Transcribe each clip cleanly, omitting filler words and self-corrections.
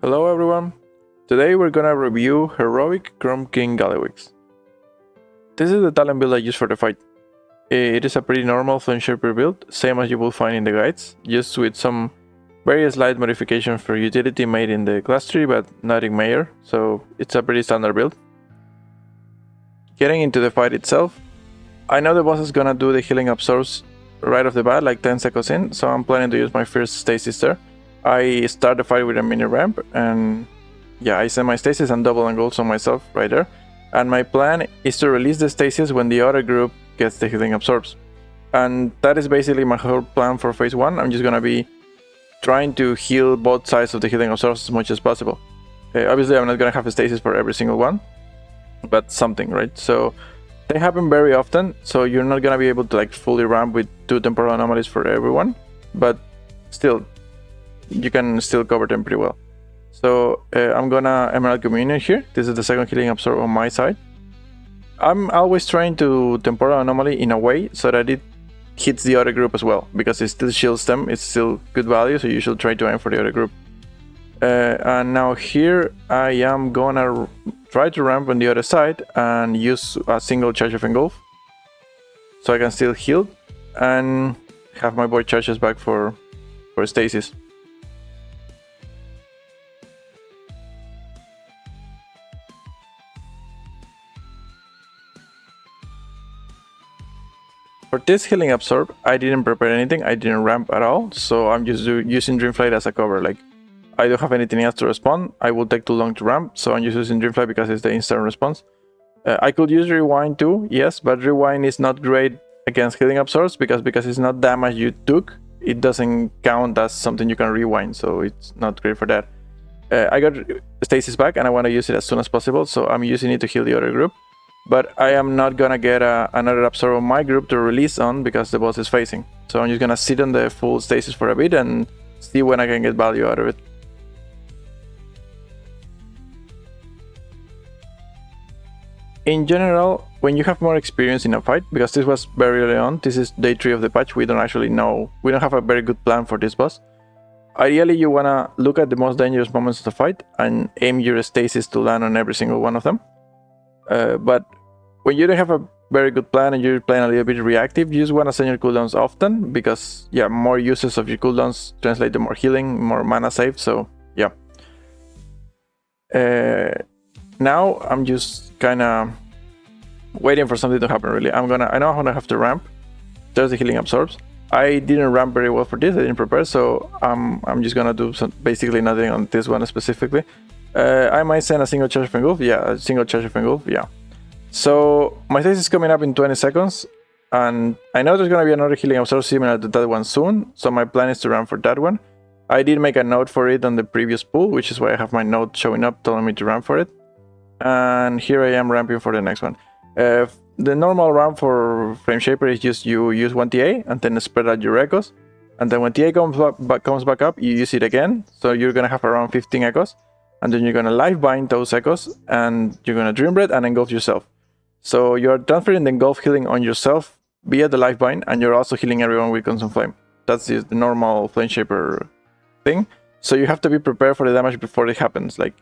Hello everyone! Today we're gonna review Heroic Gallywix. This is the talent build I use for the fight. It is a pretty normal Flame Shaper build, same as you will find in the guides, just with some very slight modifications for utility made in the class tree, but nothing major, so it's a pretty standard build. Getting into the fight itself, I know the boss is gonna do the healing absorbs right off the bat, like 10 seconds in, so I'm planning to use my first stasis there. I start the fight with a mini ramp, and yeah, I send my stasis and double engulfs on myself right there. And my plan is to release the stasis when the other group gets the healing absorbs. And that is basically my whole plan for phase 1. I'm just gonna be trying to heal both sides of the healing absorbs as much as possible. Obviously, I'm not gonna have a stasis for every single one, but something, right? So they happen very often, so you're not gonna be able to like fully ramp with 2 temporal anomalies for everyone, but still, you can still cover them pretty well. So I'm gonna Emerald Communion here. This is the second healing absorb on my side. I'm always trying to temporal anomaly in a way so that it hits the other group as well, because it still shields them. It's still good value, so you should try to aim for the other group. And now here I am gonna try to ramp on the other side and use a single charge of engulf, so I can still heal and have my boy charges back for stasis. For this healing absorb, I didn't prepare anything, I didn't ramp at all, so I'm just using Dreamflight as a cover. Like, I don't have anything else to respond, I will take too long to ramp, so I'm just using Dreamflight because it's the instant response. I could use Rewind too, yes, but Rewind is not great against healing absorbs because it's not damage you took, it doesn't count as something you can rewind, so it's not great for that. I got stasis back and I want to use it as soon as possible, so I'm using it to heal the other group. But I am not gonna get another absorb on my group to release on because the boss is facing. So I'm just gonna sit on the full stasis for a bit and see when I can get value out of it. In general, when you have more experience in a fight, because this was very early on, this is day 3 of the patch, we don't actually know, we don't have a very good plan for this boss. Ideally, you wanna look at the most dangerous moments of the fight and aim your stasis to land on every single one of them. But when you don't have a very good plan and you're playing a little bit reactive, you just want to send your cooldowns often, because yeah, more uses of your cooldowns translate to more healing, more mana save, so yeah. Now I'm just kinda waiting for something to happen really. I know I'm gonna have to ramp. There's the healing absorbs. I didn't ramp very well for this, I didn't prepare, so I'm just gonna do basically nothing on this one specifically. I might send a single charge of engulf, yeah, a single charge of engulf, yeah. So my stasis is coming up in 20 seconds, and I know there's gonna be another healing absorb similar to that one soon, so my plan is to run for that one. I did make a note for it on the previous pool, which is why I have my note showing up telling me to ramp for it. And here I am ramping for the next one. The normal ramp for Flame Shaper is just you use 1 TA and then spread out your echoes, and then when TA comes back up, you use it again, so you're gonna have around 15 echoes. And then you're gonna life bind those echoes, and you're gonna dream breath and engulf yourself. So you're transferring the engulf healing on yourself via the life bind, and you're also healing everyone with Consume Flame. That's the normal Flame Shaper thing. So you have to be prepared for the damage before it happens. Like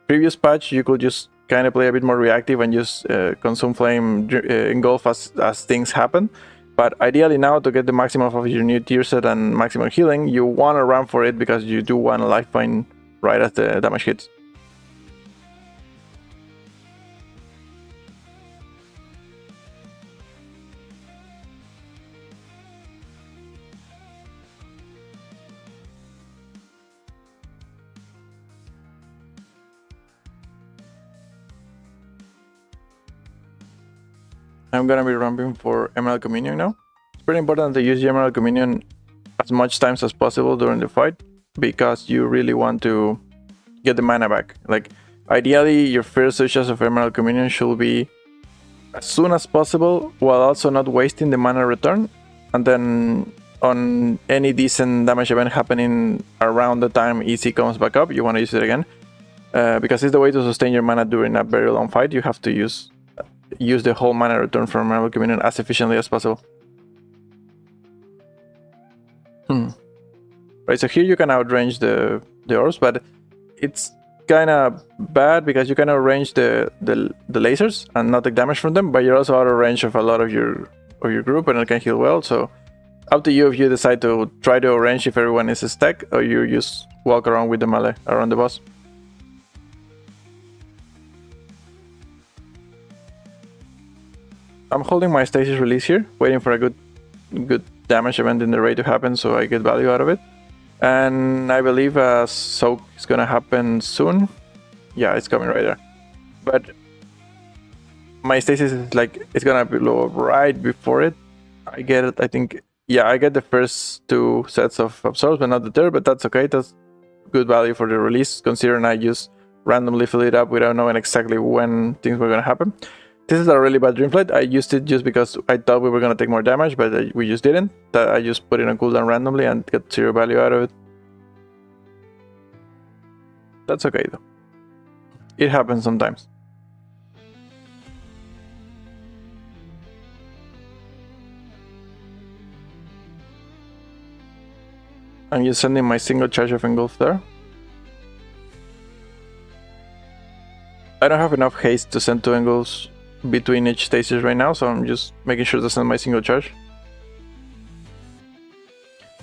previous patch, you could just kind of play a bit more reactive and just Consume Flame, engulf as things happen. But ideally now, to get the maximum of your new tier set and maximum healing, you want to run for it because you do want a life bind right as the damage hits. I'm gonna be ramping for Emerald Communion now. It's pretty important to use Emerald Communion as much times as possible during the fight, because you really want to get the mana back. Like, ideally, your first usage of Emerald Communion should be as soon as possible, while also not wasting the mana return. And then on any decent damage event happening around the time EC comes back up, you want to use it again. Because it's the way to sustain your mana during a very long fight. You have to use the whole mana return from Emerald Communion as efficiently as possible. Right, so here you can outrange the orbs, but it's kind of bad because you kind of range the lasers and not take damage from them, but you're also out of range of a lot of your group, and it can heal well. So up to you if you decide to try to range if everyone is a stack, or you just walk around with the melee around the boss. I'm holding my stasis release here, waiting for a good damage event in the raid to happen so I get value out of it. And I believe a soak is gonna happen soon. Yeah, it's coming right there. But my stasis is like, it's gonna be low right before it. I get it, I think, yeah, I get the first 2 sets of absorbs, but not the third, but that's okay. That's good value for the release, considering I just randomly fill it up without knowing exactly when things were gonna happen. This is a really bad Dreamflight. I used it just because I thought we were going to take more damage, but we just didn't. I just put it on cooldown randomly and got 0 value out of it. That's okay though. It happens sometimes. I'm just sending my single charge of engulf there. I don't have enough haste to send 2 engulfs between each stasis right now, so I'm just making sure to send my single charge.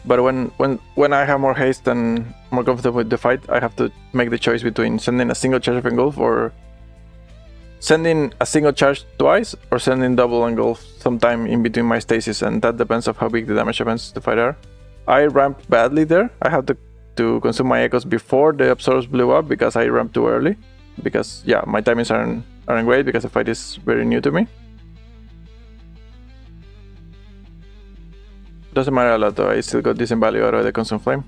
But when I have more haste and more comfortable with the fight, I have to make the choice between sending a single charge of engulf or sending a single charge twice or sending double engulf sometime in between my stasis, and that depends on how big the damage events the fight are. I ramped badly there. I have to consume my echoes before the absorbs blew up because I ramped too early. Because yeah, my timings aren't great because the fight is very new to me. Doesn't matter a lot though, I still got decent value out of the Consume Flame.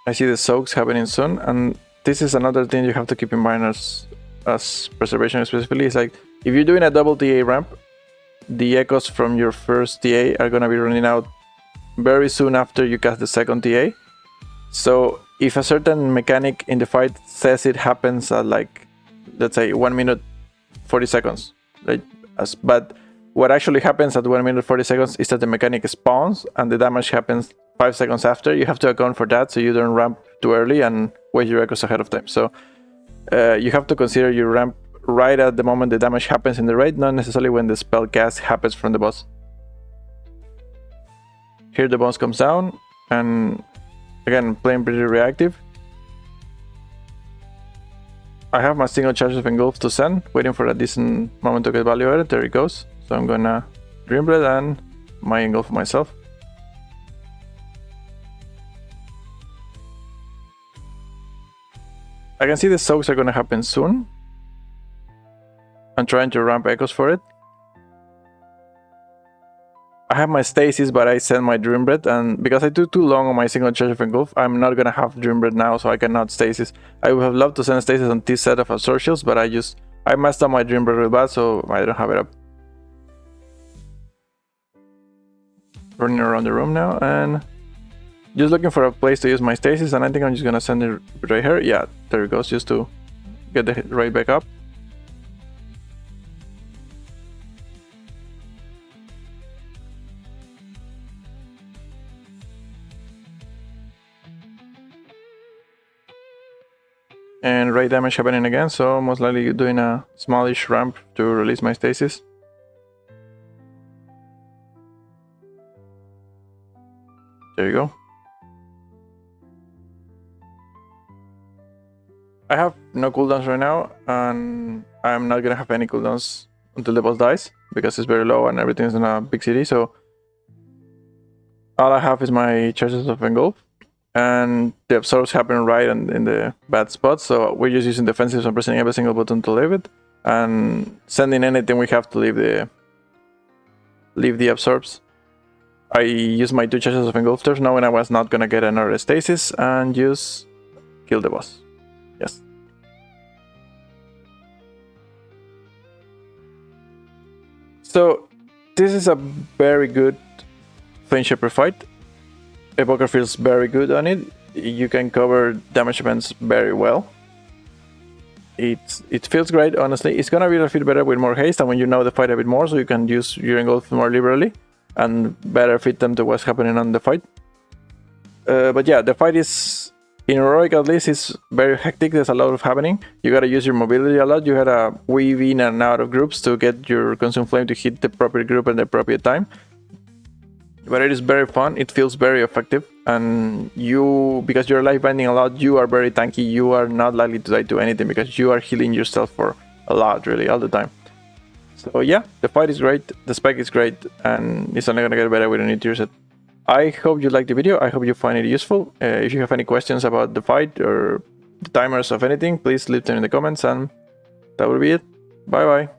I see the soaks happening soon, and this is another thing you have to keep in mind as Preservation specifically. It's like, if you're doing a double TA ramp, the echoes from your first TA are gonna be running out very soon after you cast the second TA. So if a certain mechanic in the fight says it happens at like, let's say 1 minute 40 seconds, but what actually happens at 1 minute 40 seconds is that the mechanic spawns and the damage happens 5 seconds after. You have to account for that so you don't ramp too early and waste your echoes ahead of time. So you have to consider your ramp right at the moment the damage happens in the raid, not necessarily when the spell cast happens from the boss. Here the boss comes down, and again, playing pretty reactive. I have my single charge of engulf to send, waiting for a decent moment to get value out of it. There it goes. So I'm gonna Dreambread and my engulf myself. I can see the soaks are gonna happen soon. I'm trying to ramp echoes for it. I have my stasis, but I send my Dreambread, and because I took too long on my single charge of engulf, I'm not gonna have Dreambread now, so I cannot stasis. I would have loved to send stasis on this set of Absorb Shields, but I messed up my Dreambread real bad, so I don't have it up. Running around the room now, and just looking for a place to use my stasis, and I think I'm just gonna send it right here. Yeah, there it goes, just to get the hit right back up. And raid damage happening again, so most likely doing a smallish ramp to release my stasis. There you go. I have no cooldowns right now, and I'm not gonna have any cooldowns until the boss dies, because it's very low and everything's in a big city, so all I have is my charges of engulf. And the absorbs happen right in the bad spot, so we're just using defensives and pressing every single button to leave it, and sending anything we have to leave the absorbs. I use my 2 charges of engulfters knowing I was not gonna get another stasis, and just kill the boss. Yes. So this is a very good Flame Shaper fight. Evoker feels very good on it. You can cover damage events very well. It feels great, honestly. It's gonna be a bit better with more haste and when you know the fight a bit more, so you can use your engulf more liberally. and better fit them to what's happening on the fight. But yeah, the fight is, in Heroic at least, is very hectic. There's a lot of happening. You gotta use your mobility a lot. You gotta weave in and out of groups to get your Consume Flame to hit the proper group at the appropriate time. But it is very fun. It feels very effective, and you, because you're life binding a lot, you are very tanky. You are not likely to die to anything because you are healing yourself for a lot, really, all the time. So yeah, the fight is great, the spec is great, and it's only gonna get better with a new tier set. I hope you liked the video. I hope you find it useful. If you have any questions about the fight or the timers of anything, please leave them in the comments, and that will be it. Bye bye.